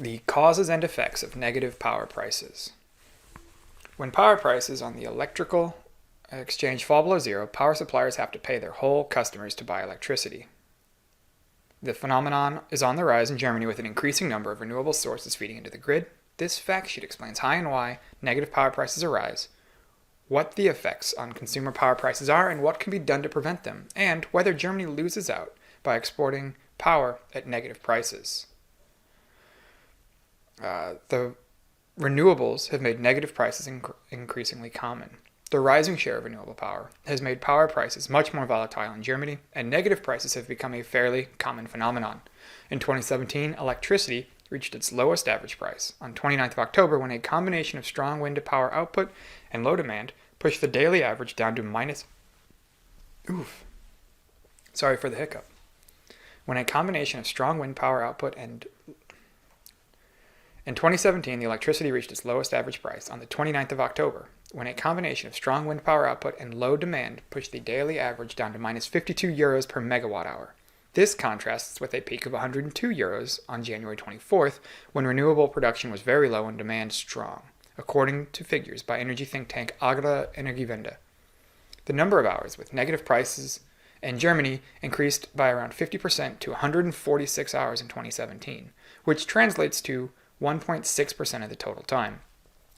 The causes and effects of negative power prices. When power prices on the electrical exchange fall below zero, power suppliers have to pay their whole customers to buy electricity. The phenomenon is on the rise in Germany with an increasing number of renewable sources feeding into the grid. This fact sheet explains how and why negative power prices arise, what the effects on consumer power prices are, and what can be done to prevent them, and whether Germany loses out by exporting power at negative prices. The renewables have made negative prices increasingly common. The rising share of renewable power has made power prices much more volatile in Germany, and negative prices have become a fairly common phenomenon. In 2017, electricity reached its lowest average price on 29th of October when a combination of strong wind power output and low demand pushed the daily average down to minus... Sorry for the hiccup. When a combination of strong wind power output and... In 2017, the electricity reached its lowest average price on the 29th of October, when a combination of strong wind power output and low demand pushed the daily average down to minus 52 euros per megawatt hour. This contrasts with a peak of 102 euros on January 24th, when renewable production was very low and demand strong, according to figures by energy think tank Agora Energiewende. The number of hours with negative prices in Germany increased by around 50% to 146 hours in 2017, which translates to 1.6% of the total time,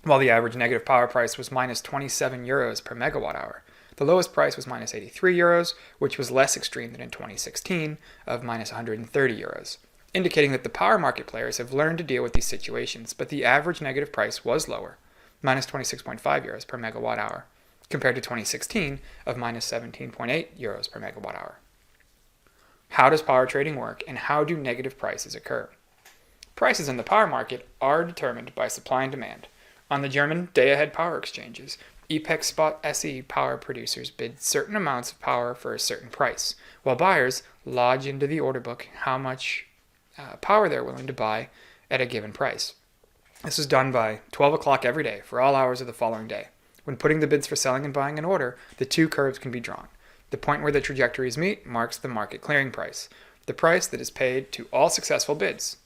while the average negative power price was minus 27 euros per megawatt hour. The lowest price was minus 83 euros, which was less extreme than in 2016 of minus 130 euros, indicating that the power market players have learned to deal with these situations, but the average negative price was lower, minus 26.5 euros per megawatt hour, compared to 2016 of minus 17.8 euros per megawatt hour. How does power trading work, and how do negative prices occur? Prices in the power market are determined by supply and demand. On the German day-ahead power exchanges, EPEX Spot SE power producers bid certain amounts of power for a certain price, while buyers lodge into the order book how much power they're willing to buy at a given price. This is done by 12 o'clock every day for all hours of the following day. When putting the bids for selling and buying in order, the two curves can be drawn. The point where the trajectories meet marks the market clearing price, the price that is paid to all successful bids.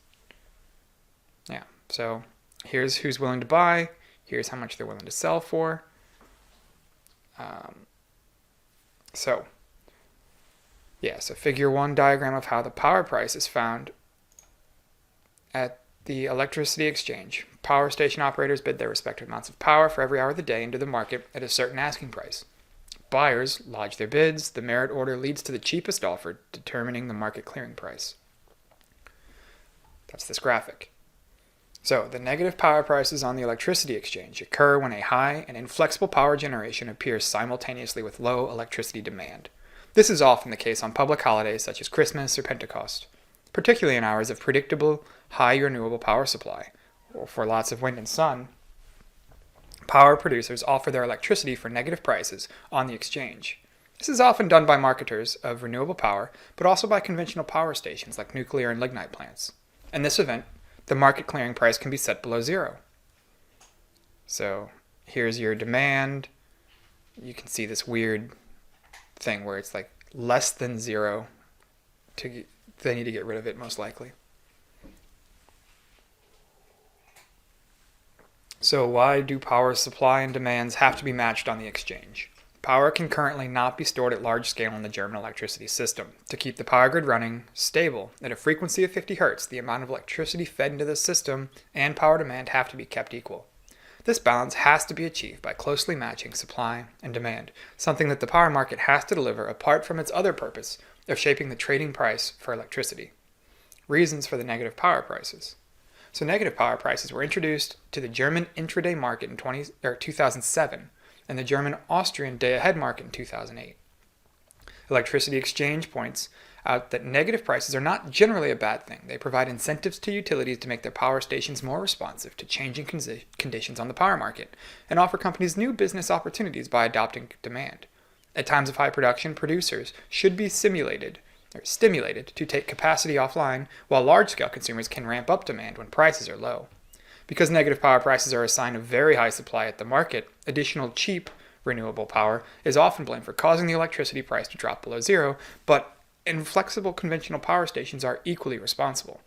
So here's who's willing to buy, here's how much they're willing to sell for. So figure 1 diagram of how the power price is found at the electricity exchange. Power station operators bid their respective amounts of power for every hour of the day into the market at a certain asking price. Buyers lodge their bids. The merit order leads to the cheapest offer, determining the market clearing price. That's this graphic. So, the negative power prices on the electricity exchange occur when a high and inflexible power generation appears simultaneously with low electricity demand. This is often the case on public holidays such as Christmas or Pentecost, particularly in hours of predictable, high renewable power supply, or for lots of wind and sun. Power producers offer their electricity for negative prices on the exchange. This is often done by marketers of renewable power, but also by conventional power stations like nuclear and lignite plants. In this event, the market clearing price can be set below zero. So here's your demand. You can see this weird thing where it's like less than zero. They need to get rid of it most likely. So why do power supply and demands have to be matched on the exchange? Power can currently not be stored at large scale in the German electricity system. To keep the power grid running stable at a frequency of 50 Hz, the amount of electricity fed into the system and power demand have to be kept equal. This balance has to be achieved by closely matching supply and demand, something that the power market has to deliver apart from its other purpose of shaping the trading price for electricity. Reasons for the negative power prices. So negative power prices were introduced to the German intraday market in 2007, and the German-Austrian day-ahead market in 2008. Electricity exchange points out that negative prices are not generally a bad thing. They provide incentives to utilities to make their power stations more responsive to changing conditions on the power market, and offer companies new business opportunities by adopting demand. At times of high production, producers should be stimulated to take capacity offline, while large-scale consumers can ramp up demand when prices are low. Because negative power prices are a sign of very high supply at the market, additional cheap renewable power is often blamed for causing the electricity price to drop below zero, but inflexible conventional power stations are equally responsible.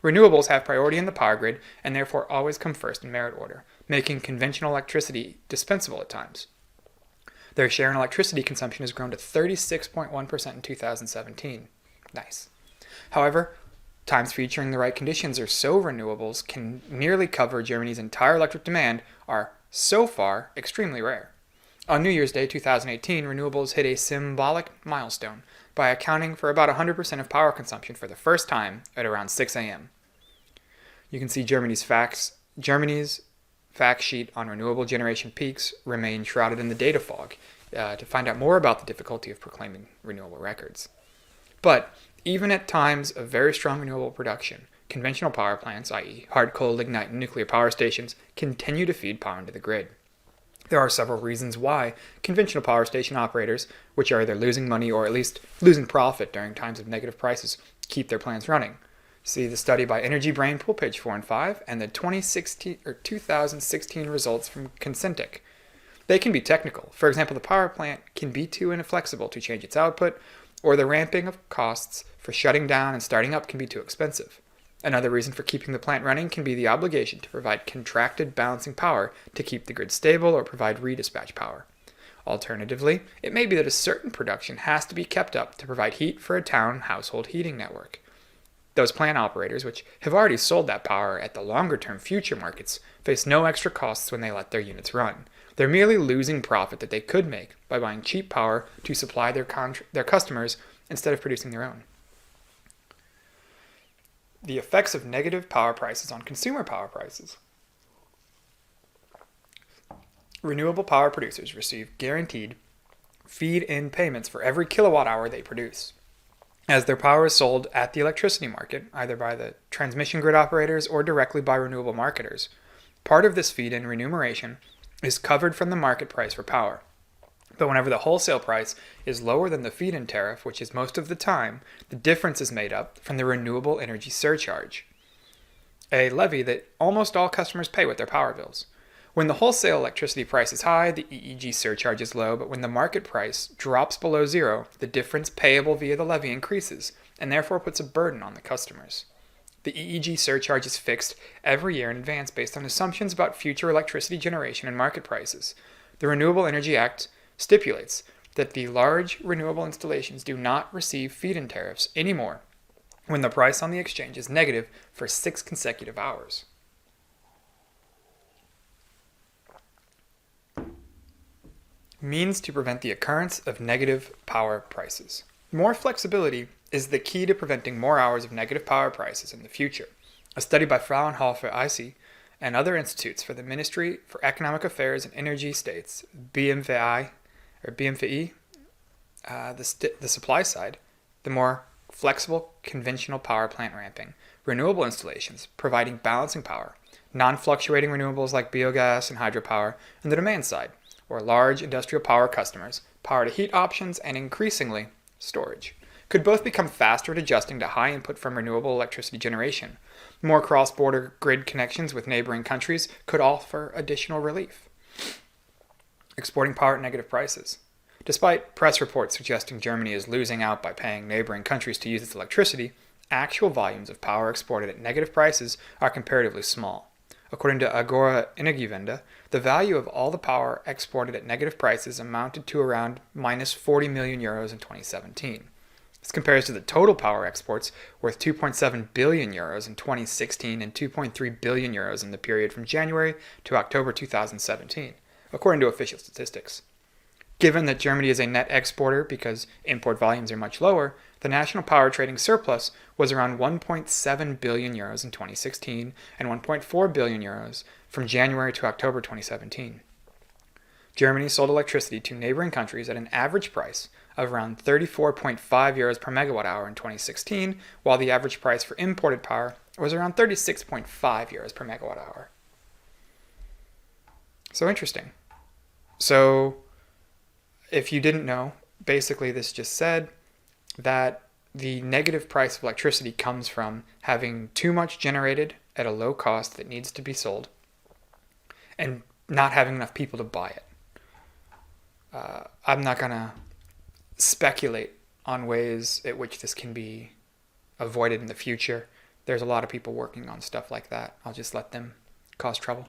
Renewables have priority in the power grid and therefore always come first in merit order, making conventional electricity dispensable at times. Their share in electricity consumption has grown to 36.1% in 2017. Nice. However, times featuring the right conditions or so renewables can nearly cover Germany's entire electric demand are so far extremely rare. On New Year's Day 2018, renewables hit a symbolic milestone by accounting for about 100% of power consumption for the first time at around 6 a.m. You can see Germany's fact sheet on renewable generation peaks remain shrouded in the data fog to find out more about the difficulty of proclaiming renewable records. But even at times of very strong renewable production, conventional power plants, i.e. hard coal, lignite, and nuclear power stations, continue to feed power into the grid. There are several reasons why conventional power station operators, which are either losing money or at least losing profit during times of negative prices, keep their plants running. See the study by Energy Brain Pool, page 4 and 5, and the 2016 results from Concentric. They can be technical. For example, the power plant can be too inflexible to change its output, or the ramping of costs for shutting down and starting up can be too expensive. Another reason for keeping the plant running can be the obligation to provide contracted balancing power to keep the grid stable or provide redispatch power. Alternatively, it may be that a certain production has to be kept up to provide heat for a town household heating network. Those plant operators, which have already sold that power at the longer-term future markets, face no extra costs when they let their units run. They're merely losing profit that they could make by buying cheap power to supply their customers instead of producing their own. The effects of negative power prices on consumer power prices. Renewable power producers receive guaranteed feed-in payments for every kilowatt hour they produce, as their power is sold at the electricity market, either by the transmission grid operators or directly by renewable marketers. Part of this feed-in remuneration is covered from the market price for power. But whenever the wholesale price is lower than the feed-in tariff, which is most of the time, the difference is made up from the renewable energy surcharge, a levy that almost all customers pay with their power bills. When the wholesale electricity price is high, the EEG surcharge is low, but when the market price drops below zero, the difference payable via the levy increases, and therefore puts a burden on the customers. The EEG surcharge is fixed every year in advance based on assumptions about future electricity generation and market prices. The Renewable Energy Act stipulates that the large renewable installations do not receive feed-in tariffs anymore when the price on the exchange is negative for 6 consecutive hours. Means to prevent the occurrence of negative power prices. More flexibility is the key to preventing more hours of negative power prices in the future. A study by Fraunhofer IC and other institutes for the Ministry for Economic Affairs and Energy states, BMVI, the supply side, the more flexible conventional power plant ramping, renewable installations providing balancing power, non-fluctuating renewables like biogas and hydropower, and the demand side, or large industrial power customers, power to heat options, and increasingly, storage, could both become faster at adjusting to high input from renewable electricity generation. More cross-border grid connections with neighboring countries could offer additional relief. Exporting power at negative prices. Despite press reports suggesting Germany is losing out by paying neighboring countries to use its electricity, actual volumes of power exported at negative prices are comparatively small. According to Agora Energiewende, the value of all the power exported at negative prices amounted to around minus 40 million euros in 2017. This compares to the total power exports worth 2.7 billion euros in 2016 and 2.3 billion euros in the period from January to October 2017, according to official statistics. Given that Germany is a net exporter because import volumes are much lower, the national power trading surplus was around 1.7 billion euros in 2016 and 1.4 billion euros from January to October 2017. Germany sold electricity to neighboring countries at an average price of around 34.5 euros per megawatt hour in 2016, while the average price for imported power was around 36.5 euros per megawatt hour. So interesting. So, if you didn't know, basically this just said that the negative price of electricity comes from having too much generated at a low cost that needs to be sold and not having enough people to buy it. I'm not going to speculate on ways at which this can be avoided in the future, there's a lot of people working on stuff like that. I'll just let them cause trouble.